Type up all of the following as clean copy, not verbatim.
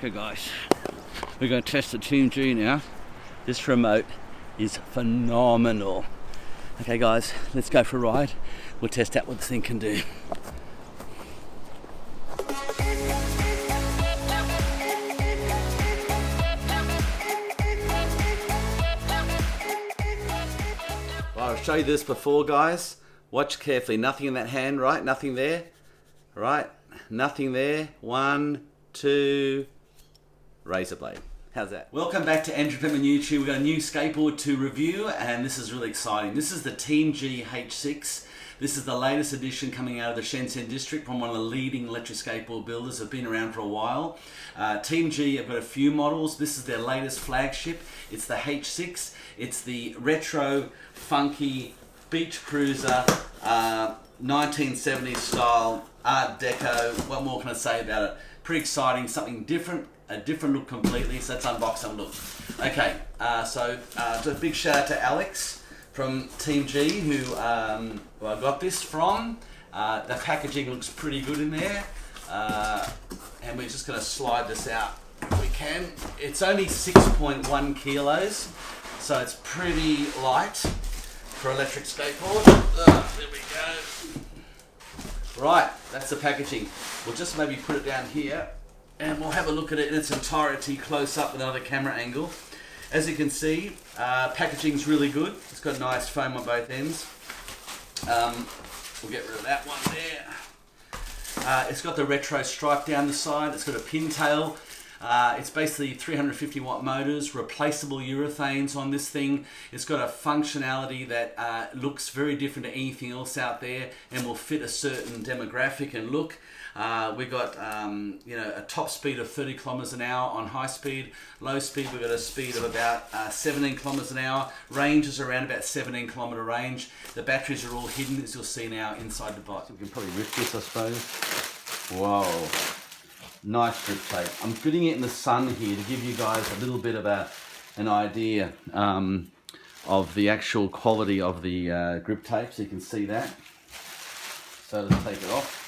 Okay guys, we're going to test the TeamGee now. This remote is phenomenal. Okay guys, let's go for a ride. We'll test out what this thing can do. Well, I've shown you this before guys. Watch carefully, nothing in that hand, right? Nothing there, right? Nothing there. 1, 2, razor blade. How's that? Welcome back to Andrew Penman YouTube. We've got a new skateboard to review and this is really exciting. This is the TeamGee H6. This is the latest edition coming out of the Shenzhen district from one of the leading electric skateboard builders. Have been around for a while. TeamGee have got a few models. This is their latest flagship. It's the H6. It's the retro, funky, beach cruiser, 1970s style, Art Deco. What more can I say about it? Pretty exciting, something different, a different look completely. So let's unbox and look. Okay, so a big shout out to Alex from TeamGee who I got this from. The packaging looks pretty good in there. And we're just going to slide this out if we can. It's only 6.1 kilos, so it's pretty light for electric skateboard. There we go. Right, that's the packaging. We'll just maybe put it down here and we'll have a look at it in its entirety close up with another camera angle. As you can see, packaging's really good. It's got nice foam on both ends. We'll get rid of that one there. It's got the retro stripe down the side. It's got a pintail. It's basically 350 watt motors, replaceable urethanes on this thing. It's got a functionality that looks very different to anything else out there and will fit a certain demographic and look. We've got a top speed of 30 kilometers an hour on high speed. Low speed, we've got a speed of about 17 kilometers an hour. Range is around about 17 kilometer range. The batteries are all hidden, as you'll see now inside the box. We can probably rip this, I suppose. Whoa. Nice grip tape. I'm putting it in the sun here to give you guys a little bit of an idea of the actual quality of the grip tape, so you can see that. So let's take it off.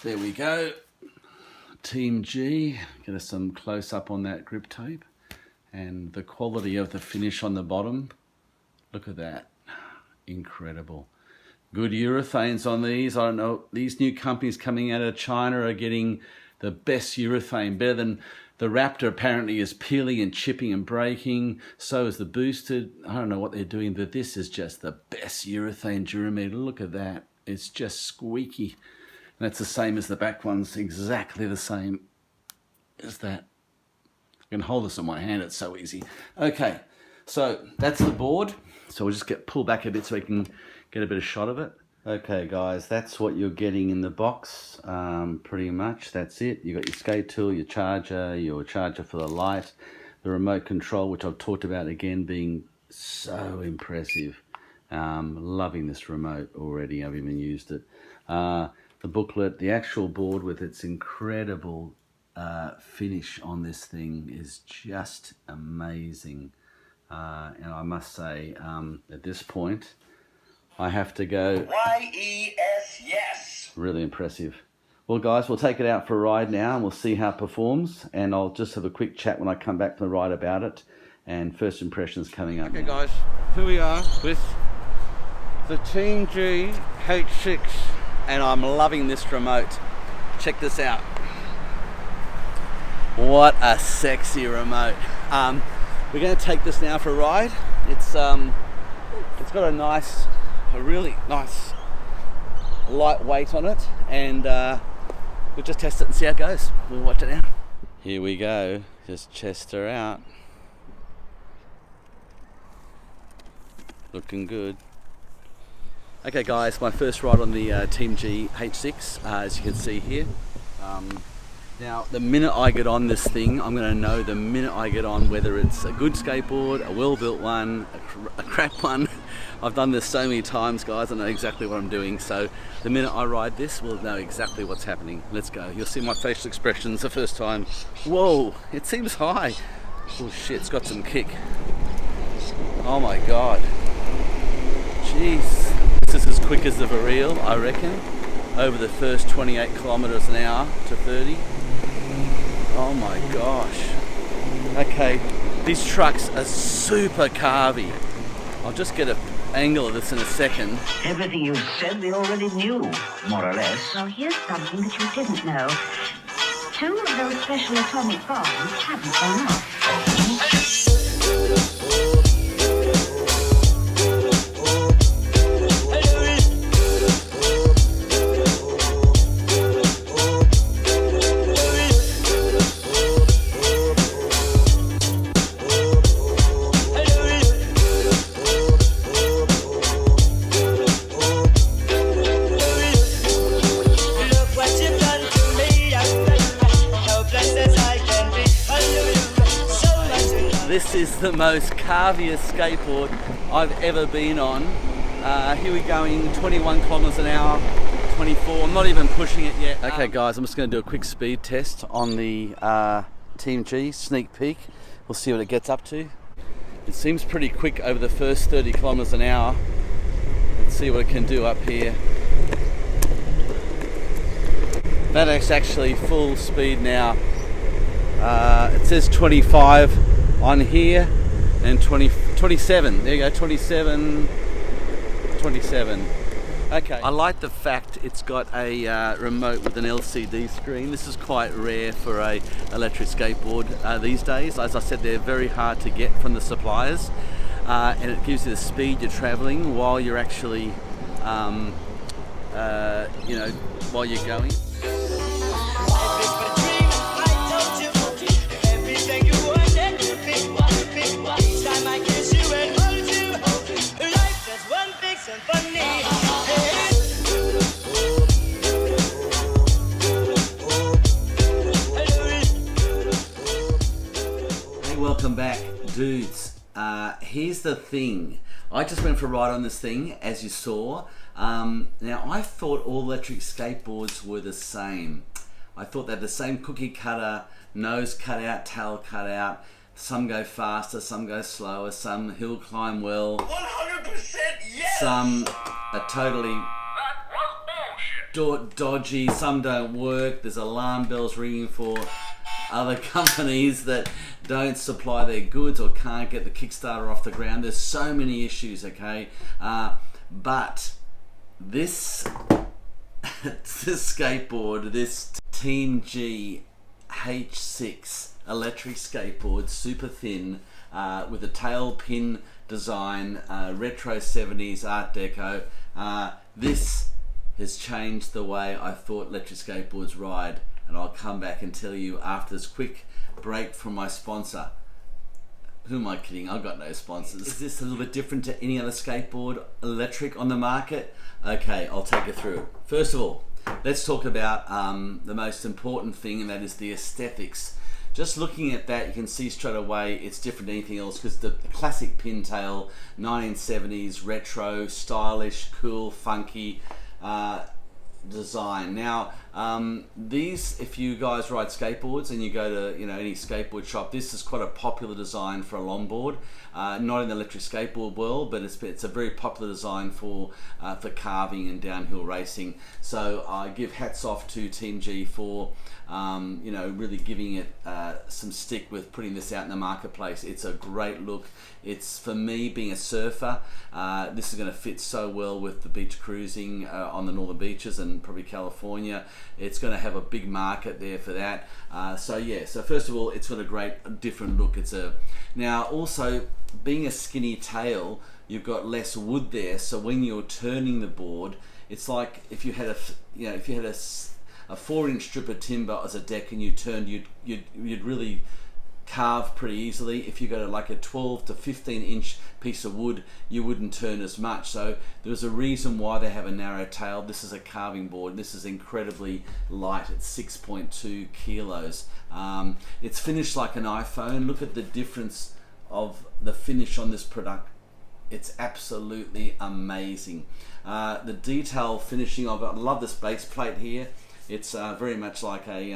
There we go. TeamGee. Get us some close up on that grip tape and the quality of the finish on the bottom. Look at that. Incredible. Good urethanes on these. I don't know, these new companies coming out of China are getting the best urethane, better than the Raptor apparently is peeling and chipping and breaking. So is the Boosted. I don't know what they're doing, but this is just the best urethane Durameter. Look at that. It's just squeaky. And that's the same as the back ones, exactly the same as that. I can hold this in my hand, it's so easy. Okay, so that's the board. So we'll just pull back a bit so we can get a bit of shot of it. Okay guys, that's what you're getting in the box, pretty much. That's it. You got your skate tool, your charger for the light, the remote control, which I've talked about again being so impressive. Loving this remote already. I've even used it. The booklet, the actual board with its incredible finish on this thing is just amazing. And I must say, at this point, I have to go, Y-E-S, yes. Really impressive. Well guys, we'll take it out for a ride now and we'll see how it performs. And I'll just have a quick chat when I come back from the ride about it. And first impressions coming up. Okay guys, here we are with the TeamGee H6. And I'm loving this remote. Check this out. What a sexy remote. We're going to take this now for a ride. It's got a really nice light weight on it, and we'll just test it and see how it goes. We'll watch it now. Here we go. Just chest her out. Looking good. Okay guys, my first ride on the TeamGee H6, as you can see here. Now, the minute I get on this thing, I'm going to know the minute I get on whether it's a good skateboard, a well-built one, a crap one. I've done this so many times, guys. I know exactly what I'm doing. So the minute I ride this, we'll know exactly what's happening. Let's go. You'll see my facial expressions the first time. Whoa, it seems high. Oh shit, it's got some kick. Oh my God. Jeez. This is as quick as the Vareel, I reckon. over the first 28 kilometers an hour to 30. Oh my gosh. Okay, these trucks are super carvy. I'll just get an angle of this in a second. Everything you said we already knew, more or less. Well, here's something that you didn't know. 2 of those special atomic bombs haven't gone off. This is the most carviest skateboard I've ever been on. Here we're going 21 kilometers an hour, 24. I'm not even pushing it yet. Okay guys, I'm just going to do a quick speed test on the TeamGee sneak peek. We'll see what it gets up to. It seems pretty quick over the first 30 kilometers an hour. Let's see what it can do up here. That is actually full speed now. It says 25 on here and 27. There you go, 27. Okay. I like the fact it's got a remote with an LCD screen. This is quite rare for a electric skateboard these days. As I said, they're very hard to get from the suppliers, and it gives you the speed you're traveling while you're actually, you know, while you're going. Welcome back, dudes. Here's the thing. I just went for a ride on this thing, as you saw. Now, I thought all electric skateboards were the same. I thought they had the same cookie cutter, nose cut out, tail cut out. Some go faster, some go slower, some hill climb well. 100% yes! Some are totally dodgy, some don't work. There's alarm bells ringing for other companies that don't supply their goods or can't get the Kickstarter off the ground. There's so many issues, okay? But this skateboard, this TeamGee H6 electric skateboard, super thin, with a tail pin design, retro 70s Art Deco. This has changed the way I thought electric skateboards ride, and I'll come back and tell you after this quick break from my sponsor. Who am I kidding? I've got no sponsors. Is this a little bit different to any other skateboard electric on the market? Okay, I'll take you through. First of all, let's talk about the most important thing, and that is the aesthetics. Just looking at that, you can see straight away it's different than anything else, because the classic pintail, 1970s, retro, stylish, cool, funky design. Now, these, if you guys ride skateboards and you go to any skateboard shop, this is quite a popular design for a longboard. Not in the electric skateboard world, but it's a very popular design for carving and downhill racing. So I give hats off to TeamGee for really giving it some stick with putting this out in the marketplace. It's a great look. It's, for me, being a surfer, this is going to fit so well with the beach cruising on the northern beaches and probably California. It's going to have a big market there for that. So first of all, it's got a great different look. Now also, being a skinny tail, you've got less wood there, so when you're turning the board, it's like if you had a 4-inch strip of timber as a deck and you turned, you'd really carve pretty easily. If you go to like a 12 to 15-inch piece of wood, you wouldn't turn as much. So there's a reason why they have a narrow tail. This is a carving board. This is incredibly light. It's 6.2 kilos. It's finished like an iPhone. Look at the difference of the finish on this product. It's absolutely amazing. The detail finishing of it. I love this base plate here. It's very much like a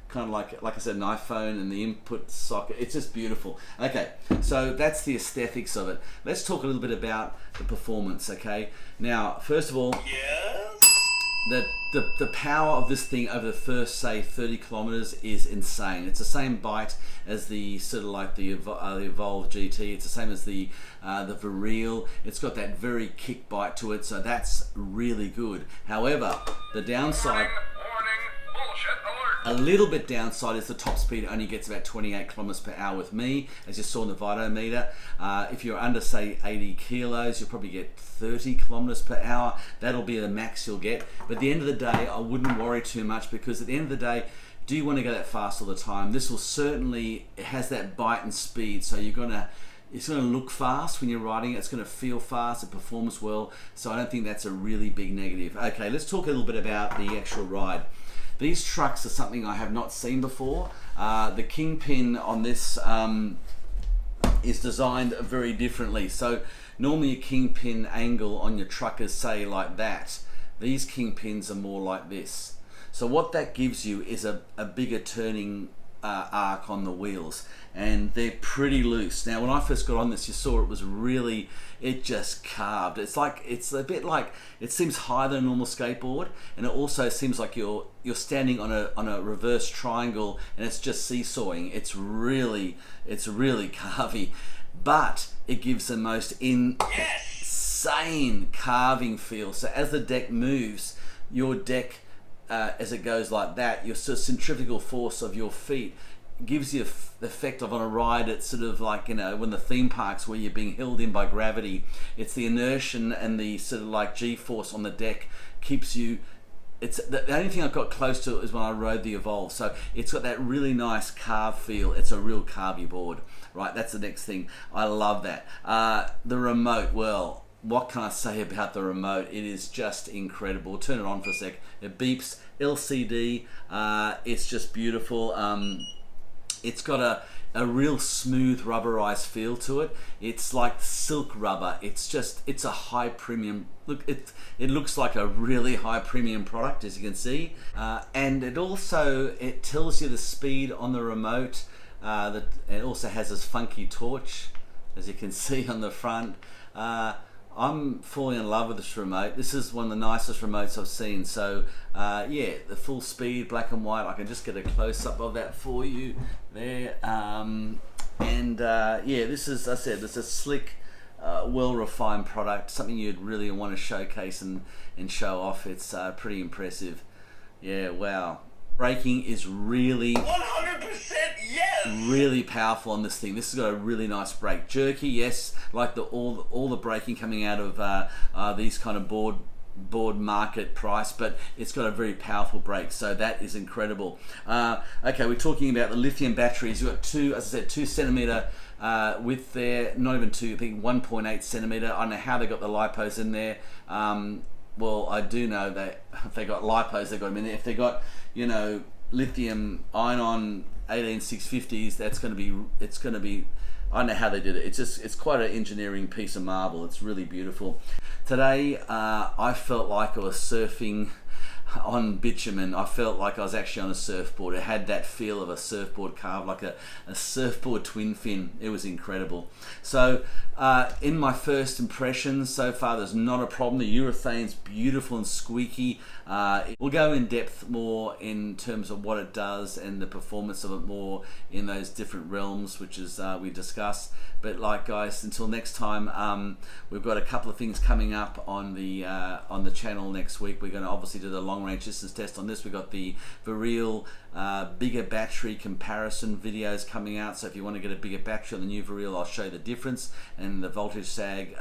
kind of like I said, an iPhone, and the input socket. It's just beautiful. Okay, so that's the aesthetics of it. Let's talk a little bit about the performance. Okay, now first of all, the power of this thing over the first, say, 30 kilometers is insane. It's the same bite as the sort of like the Evolve GT. It's the same as the Vireal. It's got that very kick bite to it, so that's really good. However, the downside, a little bit downside, is the top speed only gets about 28 kilometers per hour with me, as you saw in the VideoMeter. If you're under, say, 80 kilos, you'll probably get 30 kilometers per hour. That'll be the max you'll get. But at the end of the day, I wouldn't worry too much, because at the end of the day, do you want to go that fast all the time? This will certainly, it has that bite and speed, so it's going to look fast when you're riding it. It's going to feel fast. It performs well. So I don't think that's a really big negative. Okay, let's talk a little bit about the actual ride. These trucks are something I have not seen before. The kingpin on this is designed very differently. So normally a kingpin angle on your truck is, say, like that. These kingpins are more like this. So what that gives you is a bigger turning arc on the wheels, and they're pretty loose. Now when I first got on this, you saw it was really, it just carved. It's a bit like, it seems higher than a normal skateboard, and it also seems like you're standing on a reverse triangle and it's just seesawing. It's really carvy, but it gives the most insane carving feel. So as the deck moves, your deck, as it goes like that, your sort of centrifugal force of your feet gives you the effect of, on a ride, it's sort of like, you know, when the theme parks where you're being held in by gravity. It's the inertia and the sort of like G-force on the deck keeps you. It's the only thing I got close to it is when I rode the Evolve. So it's got that really nice carve feel. It's a real carvy board, right? That's the next thing. I love that. The remote, well, what can I say about the remote? It is just incredible. Turn it on for a sec. It beeps. LCD. It's just beautiful. It's got a real smooth rubberized feel to it. It's like silk rubber. It's a high premium. Look, it looks like a really high premium product, as you can see. And it tells you the speed on the remote. It also has this funky torch, as you can see on the front. I'm falling in love with this remote. This is one of the nicest remotes I've seen. So yeah, the full speed, black and white. I can just get a close-up of that for you there. Yeah, this is, as I said, it's a slick, well-refined product, something you'd really want to showcase and show off. It's pretty impressive. Yeah, wow. Braking is really 100% yes, really powerful on this thing. This has got a really nice brake. Jerky, yes, like all the braking coming out of these kind of board market price, but it's got a very powerful brake, so that is incredible. Okay, we're talking about the lithium batteries. You've got two, as I said, 2 centimeter width there, not even 2, I think 1.8 centimeter. I don't know how they got the lipos in there. Well, I do know that if they got lipos, they got them in there. If they got, you know, lithium ion 18650s, it's going to be, I don't know how they did it. It's quite an engineering piece of marble. It's really beautiful. Today, I felt like I was surfing on bitumen. I felt like I was actually on a surfboard. It had that feel of a surfboard carved, like a surfboard twin fin. It was incredible. So in my first impressions so far, there's not a problem. The urethane's beautiful and squeaky. We'll go in depth more in terms of what it does and the performance of it more in those different realms, which is we discussed. But like, guys, until next time, we've got a couple of things coming up on the channel next week. We're going to obviously do the long range distance test on this. We've got the Vireal bigger battery comparison videos coming out. So if you want to get a bigger battery on the new Vireal, I'll show you the difference and the voltage sag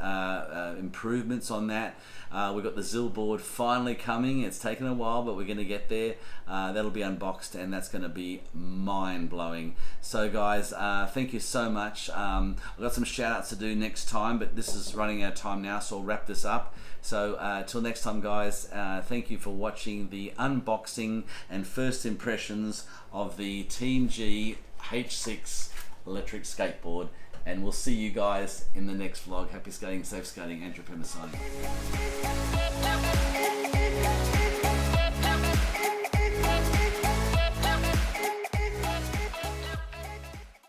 improvements on that. We've got the ZIL board finally coming. It's taken a while, but we're going to get there. That'll be unboxed, and that's going to be mind-blowing. So guys, thank you so much. I've got some shout-outs to do next time, but this is running out of time now, so I'll wrap this up. So till next time, guys, thank you for watching the unboxing and first impressions of the TeamGee H6 electric skateboard. And we'll see you guys in the next vlog. Happy skating, safe skating. Andrew Penman signing.